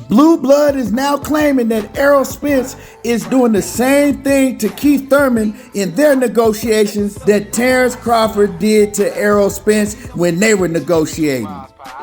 Blue Blood is now claiming that Errol Spence is doing the same thing to Keith Thurman in their negotiations that Terence Crawford did to Errol Spence when they were negotiating.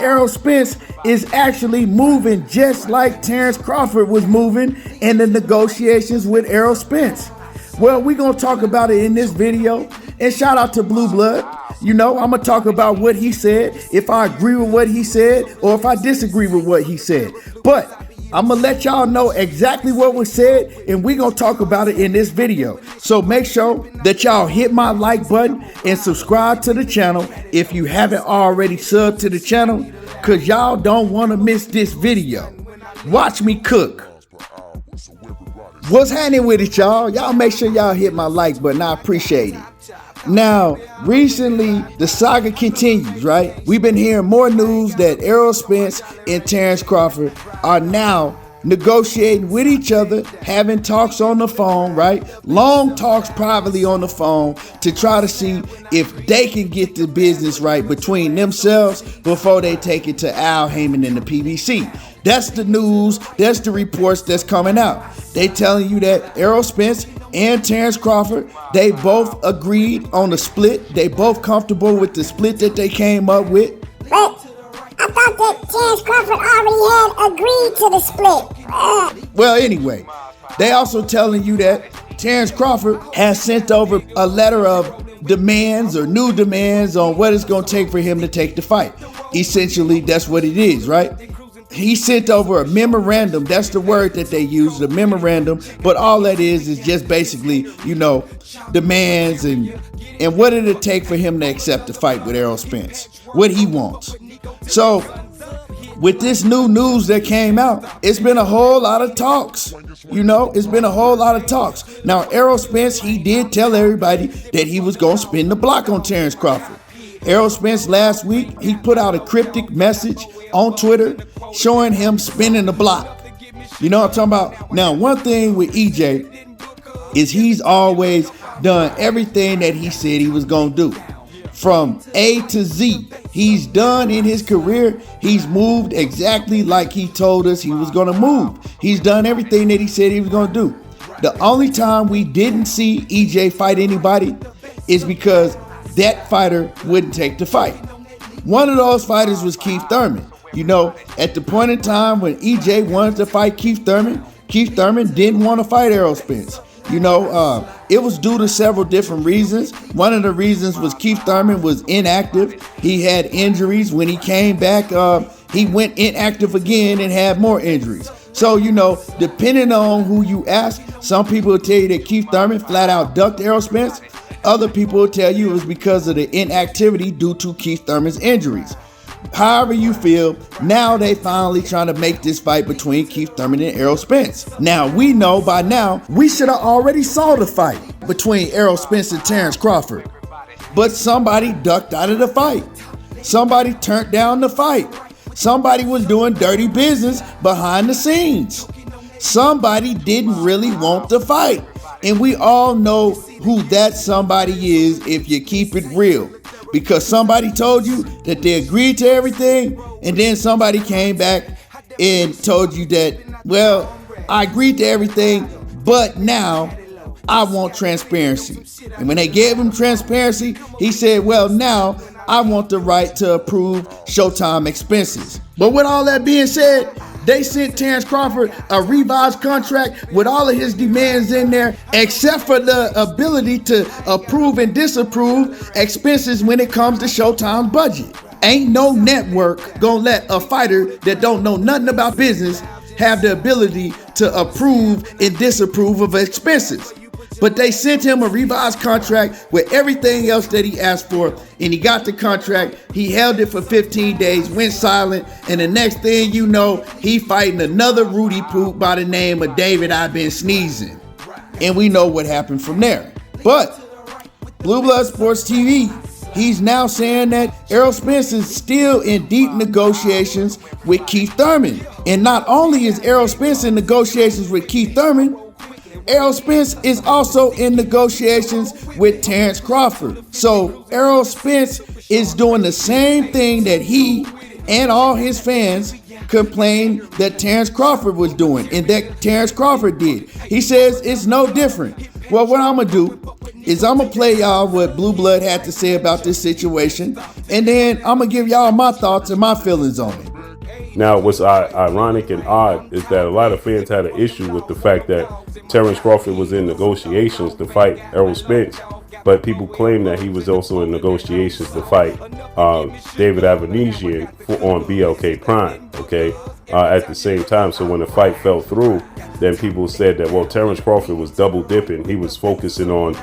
Errol Spence is actually moving just like Terence Crawford was moving in the negotiations with Errol Spence. Well, we're going to talk about it in this video, and shout out to Blue Blood. You know, I'm going to talk about what he said, if I agree with what he said, or if I disagree with what he said. But I'm going to let y'all know exactly what was said, and we're going to talk about it in this video. So make sure that y'all hit my like button and subscribe to the channel if you haven't already subbed to the channel, because y'all don't want to miss this video. Watch me cook. What's happening with it, y'all? Y'all make sure y'all hit my like button. I appreciate it. Now, recently, the saga continues, right? We've been hearing more news that Errol Spence and Terence Crawford are now negotiating with each other, having talks on the phone, right? Long talks privately on the phone to try to see if they can get the business right between themselves before they take it to Al Heyman and the PBC. That's the news, that's the reports that's coming out. They telling you that Errol Spence and Terence Crawford, they both agreed on the split. They both comfortable with the split that they came up with. But I thought that Terence Crawford already had agreed to the split. Well, anyway, they also telling you that Terence Crawford has sent over a letter of demands or new demands on what it's going to take for him to take the fight. Essentially, that's what it is, right? He sent over a memorandum. That's the word that they use, the memorandum. But all that is just basically, you know, demands and what it'll take for him to accept the fight with Errol Spence, what he wants. So with this new news that came out, it's been a whole lot of talks. You know, it's been a whole lot of talks. Now, Errol Spence, he did tell everybody that he was going to spin the block on Terence Crawford. Errol Spence last week, he put out a cryptic message on Twitter showing him spinning the block. You know what I'm talking about? Now, one thing with EJ is he's always done everything that he said he was going to do. From A to Z, he's done in his career. He's moved exactly like he told us he was going to move. He's done everything that he said he was going to do. The only time we didn't see EJ fight anybody is because that fighter wouldn't take the fight. One of those fighters was Keith Thurman. You know, at the point in time when EJ wanted to fight Keith Thurman didn't want to fight Errol Spence. You know, it was due to several different reasons. One of the reasons was Keith Thurman was inactive. He had injuries. When he came back, he went inactive again and had more injuries. So, you know, depending on who you ask, some people will tell you that Keith Thurman flat out ducked Errol Spence. Other people will tell you it was because of the inactivity due to Keith Thurman's injuries. However you feel, now they finally trying to make this fight between Keith Thurman and Errol Spence. Now, we know by now, we should have already saw the fight between Errol Spence and Terence Crawford. But somebody ducked out of the fight. Somebody turned down the fight. Somebody was doing dirty business behind the scenes. Somebody didn't really want the fight. And we all know who that somebody is if you keep it real. Because somebody told you that they agreed to everything, and then somebody came back and told you that, well, I agreed to everything, but now I want transparency. And when they gave him transparency, he said, well, now I want the right to approve Showtime expenses. But with all that being said, they sent Terence Crawford a revised contract with all of his demands in there, except for the ability to approve and disapprove expenses when it comes to Showtime's budget. Ain't no network gonna let a fighter that don't know nothing about business have the ability to approve and disapprove of expenses. But they sent him a revised contract with everything else that he asked for, and he got the contract. He held it for 15 days, went silent, and the next thing you know, he fighting another Rudy Poop by the name of David I've Been Sneezing. And we know what happened from there. But Blue Blood Sports TV, he's now saying that Errol Spence is still in deep negotiations with Keith Thurman. And not only is Errol Spence in negotiations with Keith Thurman, Errol Spence is also in negotiations with Terence Crawford. So Errol Spence is doing the same thing that he and all his fans complained that Terence Crawford was doing and that Terence Crawford did. He says it's no different. Well, what I'm going to do is I'm going to play y'all what Blue Blood had to say about this situation, and then I'm going to give y'all my thoughts and my feelings on it. Now, what's ironic and odd is that a lot of fans had an issue with the fact that Terence Crawford was in negotiations to fight Errol Spence, but people claim that he was also in negotiations to fight David Avanesian on BLK Prime, okay, at the same time. So when the fight fell through, then people said that, well, Terence Crawford was double dipping. He was focusing on,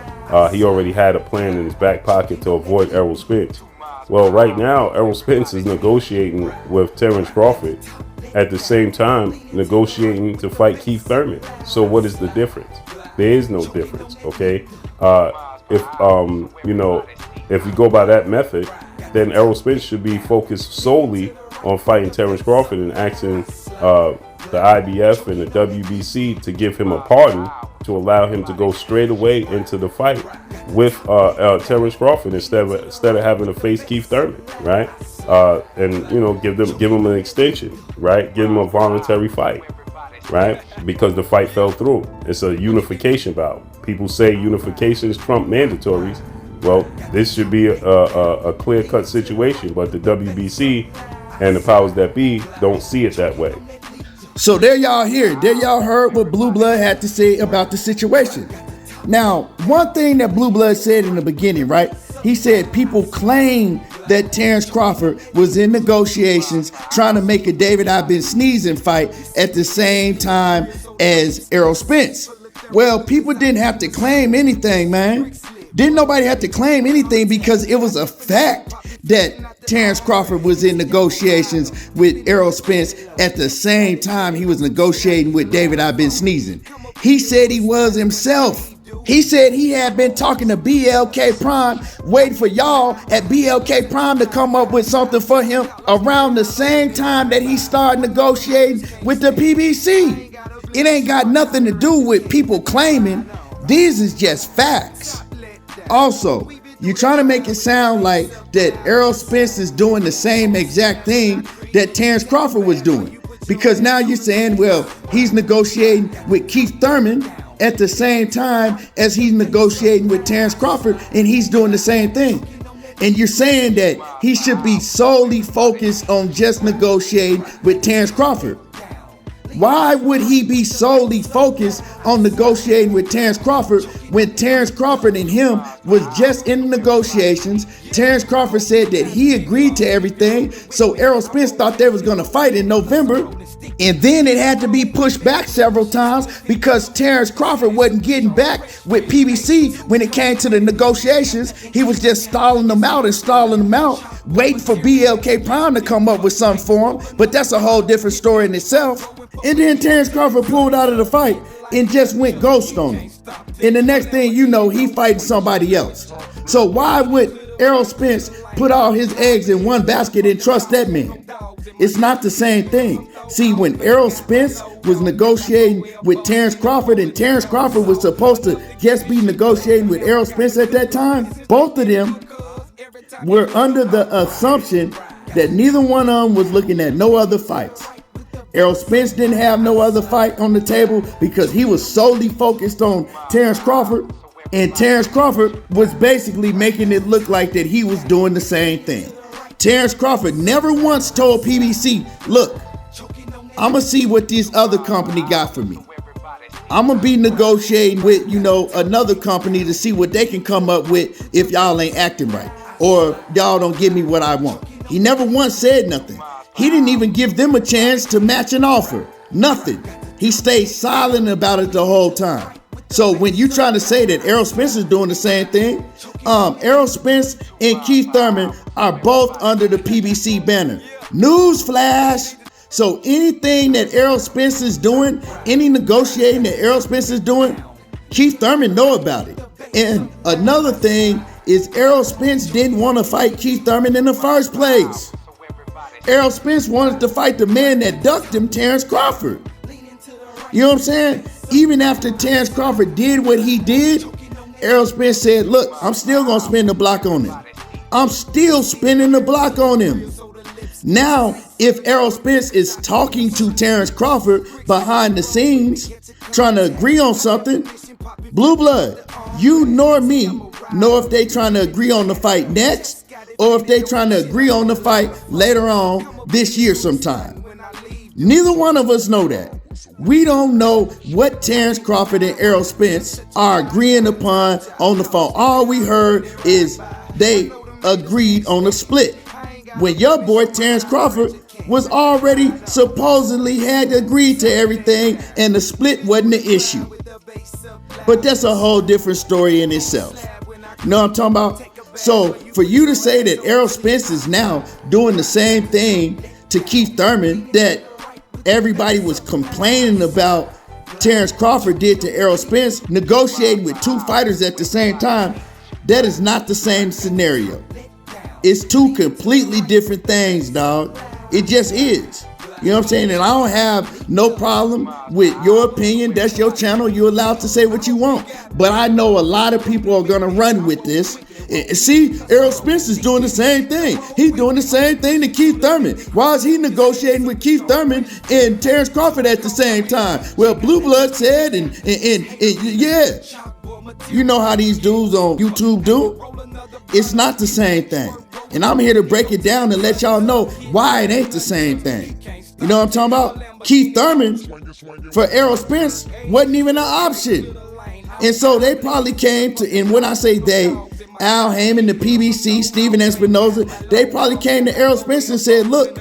he already had a plan in his back pocket to avoid Errol Spence. Well, right now, Errol Spence is negotiating with Terence Crawford at the same time negotiating to fight Keith Thurman. So what is the difference? There is no difference, okay? If you go by that method, then Errol Spence should be focused solely on fighting Terence Crawford and asking the IBF and the WBC to give him a pardon to allow him to go straight away into the fight with Terence Crawford instead of having to face Keith Thurman, right? And give him an extension, right? Give him a voluntary fight, right? Because the fight fell through. It's a unification bout. People say unifications trump mandatories. Well, this should be a clear-cut situation, but the WBC and the powers that be don't see it that way. So there y'all hear it. There y'all heard what Blue Blood had to say about the situation. Now, one thing that Blue Blood said in the beginning, right? He said people claim that Terence Crawford was in negotiations trying to make a David I've been sneezing fight at the same time as Errol Spence. Well, people didn't have to claim anything, man. Didn't nobody have to claim anything because it was a fact that Terence Crawford was in negotiations with Errol Spence at the same time he was negotiating with David I've been sneezing. He said he was himself. He said he had been talking to BLK Prime, waiting for y'all at BLK Prime to come up with something for him around the same time that he started negotiating with the PBC. It ain't got nothing to do with people claiming. These is just facts. Also, you're trying to make it sound like that Errol Spence is doing the same exact thing that Terence Crawford was doing. Because now you're saying, well, he's negotiating with Keith Thurman at the same time as he's negotiating with Terence Crawford, and he's doing the same thing. And you're saying that he should be solely focused on just negotiating with Terence Crawford. Why would he be solely focused on negotiating with Terence Crawford when Terence Crawford and him was just in negotiations? Terence Crawford said that he agreed to everything, so Errol Spence thought they was going to fight in November. And then it had to be pushed back several times because Terence Crawford wasn't getting back with PBC when it came to the negotiations. He was just stalling them out, waiting for BLK Prime to come up with something for him. But that's a whole different story in itself. And then Terence Crawford pulled out of the fight and just went ghost on him. And the next thing you know, he fighting somebody else. So why would Errol Spence put all his eggs in one basket and trust that man? It's not the same thing. See, when Errol Spence was negotiating with Terence Crawford and Terence Crawford was supposed to just be negotiating with Errol Spence at that time, both of them were under the assumption that neither one of them was looking at no other fights. Errol Spence didn't have no other fight on the table because he was solely focused on Terence Crawford, and Terence Crawford was basically making it look like that he was doing the same thing. Terence Crawford never once told PBC, look, I'm going to see what this other company got for me. I'm going to be negotiating with, another company to see what they can come up with if y'all ain't acting right or y'all don't give me what I want. He never once said nothing. He didn't even give them a chance to match an offer. Nothing. He stayed silent about it the whole time. So when you're trying to say that Errol Spence is doing the same thing, Errol Spence and Keith Thurman are both under the PBC banner. Newsflash. So anything that Errol Spence is doing, any negotiating that Errol Spence is doing, Keith Thurman know about it. And another thing is Errol Spence didn't want to fight Keith Thurman in the first place. Errol Spence wanted to fight the man that ducked him, Terence Crawford. You know what I'm saying? Even after Terence Crawford did what he did, Errol Spence said, look, I'm still going to spin the block on him. I'm still spinning the block on him. Now, if Errol Spence is talking to Terence Crawford behind the scenes, trying to agree on something, Blue Blood, you nor me know if they trying to agree on the fight next or if they trying to agree on the fight later on this year sometime. Neither one of us know that. We don't know what Terence Crawford and Errol Spence are agreeing upon on the phone. All we heard is they agreed on a split. When your boy Terence Crawford was already supposedly had agreed to everything and the split wasn't the issue. But that's a whole different story in itself. You know what I'm talking about? So for you to say that Errol Spence is now doing the same thing to Keith Thurman that everybody was complaining about Terence Crawford did to Errol Spence, negotiating with two fighters at the same time, that is not the same scenario. It's two completely different things, dog. It just is. You know what I'm saying? And I don't have no problem with your opinion. That's your channel. You're allowed to say what you want. But I know a lot of people are going to run with this. See, Errol Spence is doing the same thing. He's doing the same thing to Keith Thurman. Why is he negotiating with Keith Thurman and Terence Crawford at the same time? Well, Blue Blood said, and yeah. You know how these dudes on YouTube do? It's not the same thing. And I'm here to break it down and let y'all know why it ain't the same thing. You know what I'm talking about? Keith Thurman for Errol Spence wasn't even an option. And so they probably came to, and when I say they, Al Heyman, the PBC, Steven Espinoza, they probably came to Errol Spence and said, look,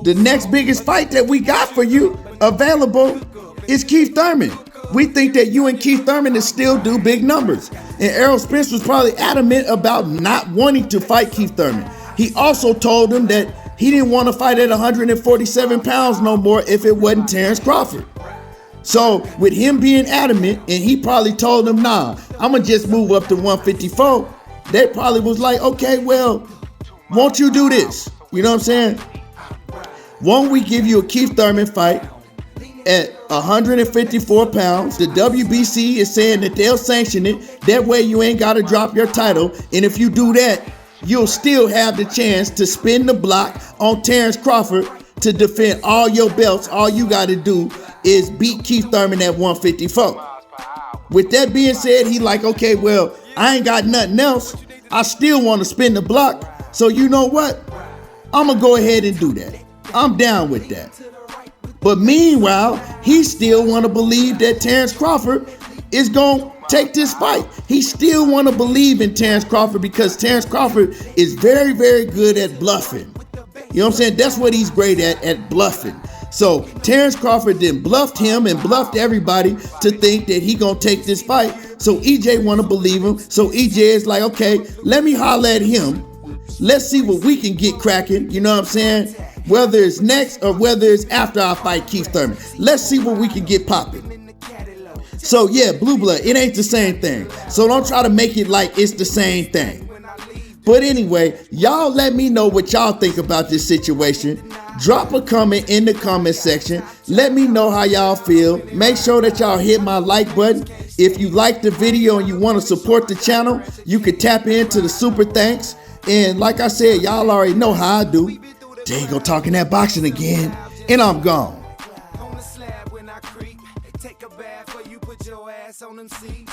the next biggest fight that we got for you available is Keith Thurman. We think that you and Keith Thurman will still do big numbers. And Errol Spence was probably adamant about not wanting to fight Keith Thurman. He also told him that he didn't want to fight at 147 pounds no more if it wasn't Terence Crawford. So with him being adamant, and he probably told him, nah, I'm going to just move up to 154. They probably was like, okay, well, won't you do this? You know what I'm saying? Won't we give you a Keith Thurman fight at 154 pounds? The WBC is saying that they'll sanction it. That way you ain't got to drop your title. And if you do that, you'll still have the chance to spin the block on Terence Crawford to defend all your belts. All you got to do is beat Keith Thurman at 154. With that being said, he like, okay, well, I ain't got nothing else. I still want to spin the block. So you know what? I'm going to go ahead and do that. I'm down with that. But meanwhile, he still want to believe that Terence Crawford is going to take this fight. He still want to believe in Terence Crawford because Terence Crawford is very, very good at bluffing. You know what I'm saying? That's what he's great at bluffing. So Terence Crawford then bluffed him and bluffed everybody to think that he going to take this fight. So EJ want to believe him. So EJ is like, okay, let me holler at him. Let's see what we can get cracking. You know what I'm saying? Whether it's next or whether it's after I fight Keith Thurman. Let's see what we can get popping. So yeah, Blue Blood, it ain't the same thing. So don't try to make it like it's the same thing. But anyway, y'all let me know what y'all think about this situation. Drop a comment in the comment section. Let me know how y'all feel. Make sure that y'all hit my like button. If you like the video and you want to support the channel, you can tap into the super thanks. And like I said, y'all already know how I do. There you go, talking that boxing again. And I'm gone. On the slab when I creep, take a bath or you put your ass on them seats.